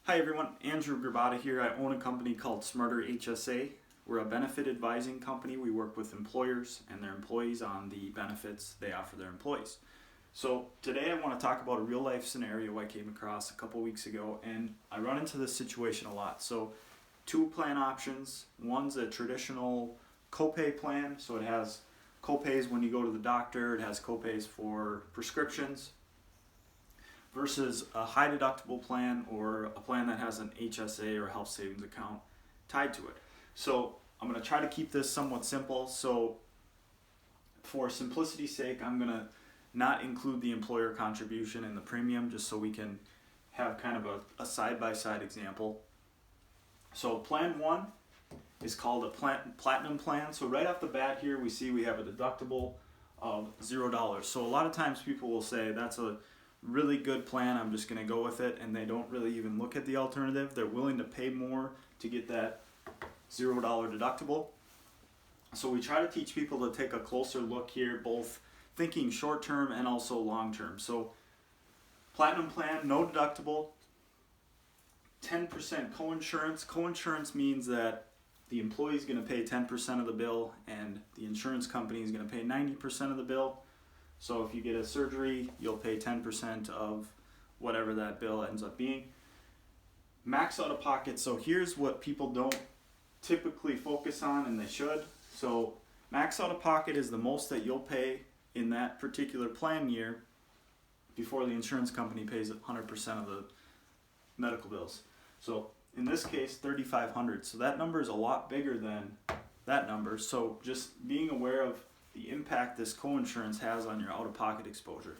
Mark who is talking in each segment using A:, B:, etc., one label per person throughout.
A: Hi everyone, Andrew Grabata here. I own a company called Smarter HSA. We're a benefit advising company. We work with employers and their employees on the benefits they offer their employees. So today I want to talk about a real life scenario I came across a couple weeks ago, and I run into this situation a lot. So two plan options. One's a traditional copay plan, so it has copays when you go to the doctor, it has copays for prescriptions, versus a high deductible plan or a plan that has an HSA or health savings account tied to it. So I'm going to try to keep this somewhat simple. So for simplicity's sake, I'm going to not include the employer contribution in the premium, just so we can have kind of a side-by-side example. So plan one is called a platinum plan. So right off the bat here, we see we have a deductible of $0. So a lot of times people will say that's a really good plan, I'm just going to go with it, and they don't really even look at the alternative. They're willing to pay more to get that $0 deductible. So we try to teach people to take a closer look here, both thinking short term and also long term. So platinum plan, no deductible, 10% coinsurance. Coinsurance means that the employee is going to pay 10% of the bill and the insurance company is going to pay 90% of the bill. So if you get a surgery, you'll pay 10% of whatever that bill ends up being. Max out of pocket. So here's what people don't typically focus on, and they should. So max out of pocket is the most that you'll pay in that particular plan year before the insurance company pays 100% of the medical bills. So in this case, $3,500. So that number is a lot bigger than that number. So just being aware of the impact this coinsurance has on your out-of-pocket exposure.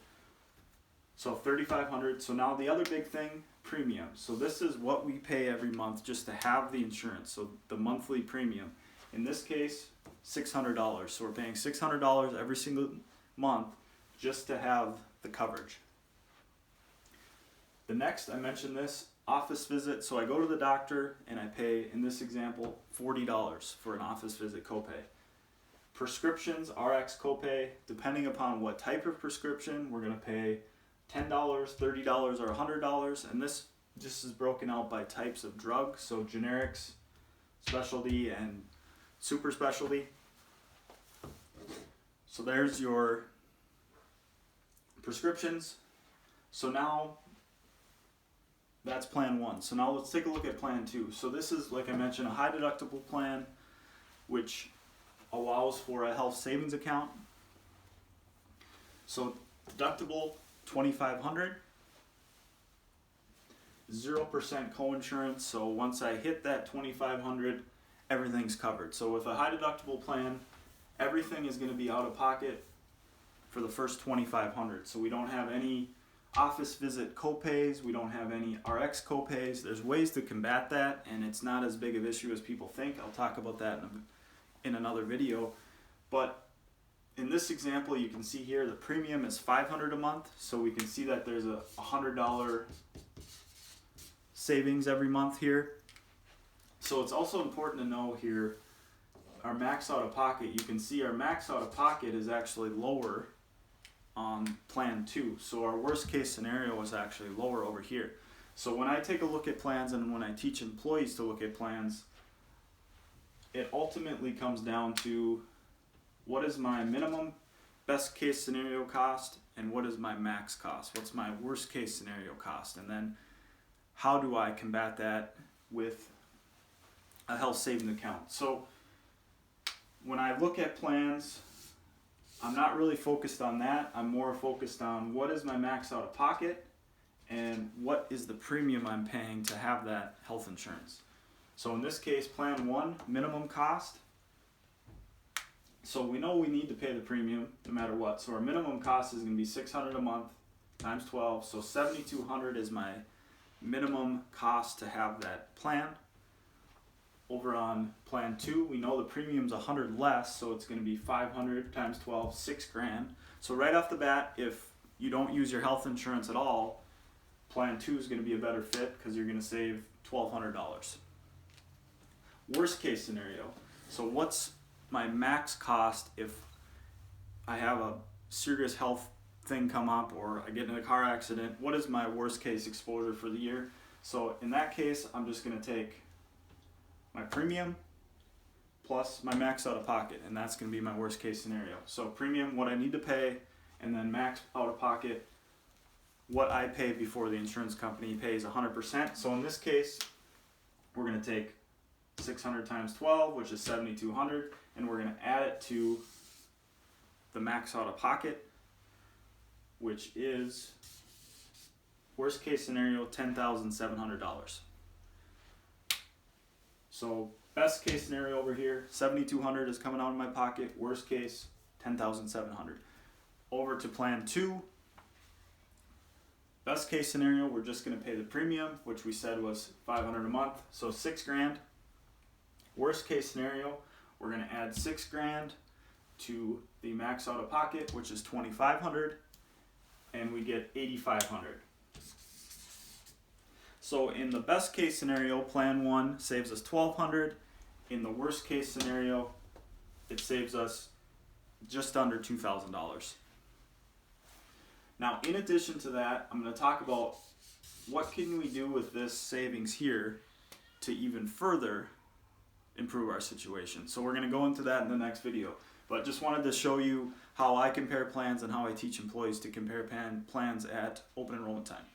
A: So $3,500. So now the other big thing, premium. So this is what we pay every month just to have the insurance. So the monthly premium. In this case, $600. So we're paying $600 every single month just to have the coverage. The next, I mentioned this, office visit. So I go to the doctor and I pay, in this example, $40 for an office visit copay. Prescriptions, RX copay, depending upon what type of prescription, we're going to pay $10, $30, or $100. And this just is broken out by types of drugs, so generics, specialty, and super specialty. So there's your prescriptions. So now that's plan one. So now let's take a look at plan two. So this is, like I mentioned, a high deductible plan, which allows for a health savings account. So deductible $2,500, 0% coinsurance. So once I hit that $2,500, everything's covered. So with a high deductible plan, everything is going to be out of pocket for the first $2,500. So we don't have any office visit copays, we don't have any RX copays. There's ways to combat that, and it's not as big of an issue as people think. I'll talk about that in another video. But in this example, you can see here the premium is $500 a month, so we can see that there's a $100 savings every month here. So it's also important to know here our max out of pocket. You can see our max out of pocket is actually lower on plan 2, so our worst case scenario is actually lower over here. So when I take a look at plans and when I teach employees to look at plans, it ultimately comes down to what is my minimum best case scenario cost and what is my max cost, what's my worst case scenario cost, and then how do I combat that with a health savings account. So when I look at plans, I'm not really focused on that. I'm more focused on what is my max out of pocket and what is the premium I'm paying to have that health insurance. So in this case, plan one, minimum cost. So we know we need to pay the premium no matter what. So our minimum cost is going to be $600 a month times 12. So $7,200 is my minimum cost to have that plan. Over on plan 2, we know the premium's $100 less, so it's going to be $500 times 12, $6,000. So right off the bat, if you don't use your health insurance at all, plan 2 is going to be a better fit because you're going to save $1,200. Worst case scenario. So what's my max cost if I have a serious health thing come up or I get in a car accident? What is my worst case exposure for the year? So in that case, I'm just going to take my premium plus my max out of pocket, and that's going to be my worst case scenario. So premium, what I need to pay, and then max out of pocket, what I pay before the insurance company pays 100%. So in this case, we're going to take 600 times 12, which is 7,200, and we're going to add it to the max out of pocket, which is worst case scenario $10,700. So best case scenario over here, 7,200 is coming out of my pocket. Worst case, 10,700. Over to plan 2. Best case scenario, we're just going to pay the premium, which we said was $500 a month, so $6,000. Worst case scenario, we're going to add $6,000 to the max out of pocket, which is $2,500, and we get $8,500. So in the best case scenario, plan 1 saves us $1,200. In the worst case scenario, it saves us just under $2,000. Now, in addition to that, I'm going to talk about what can we do with this savings here to even further improve our situation. So we're going to go into that in the next video. But just wanted to show you how I compare plans and how I teach employees to compare plans at open enrollment time.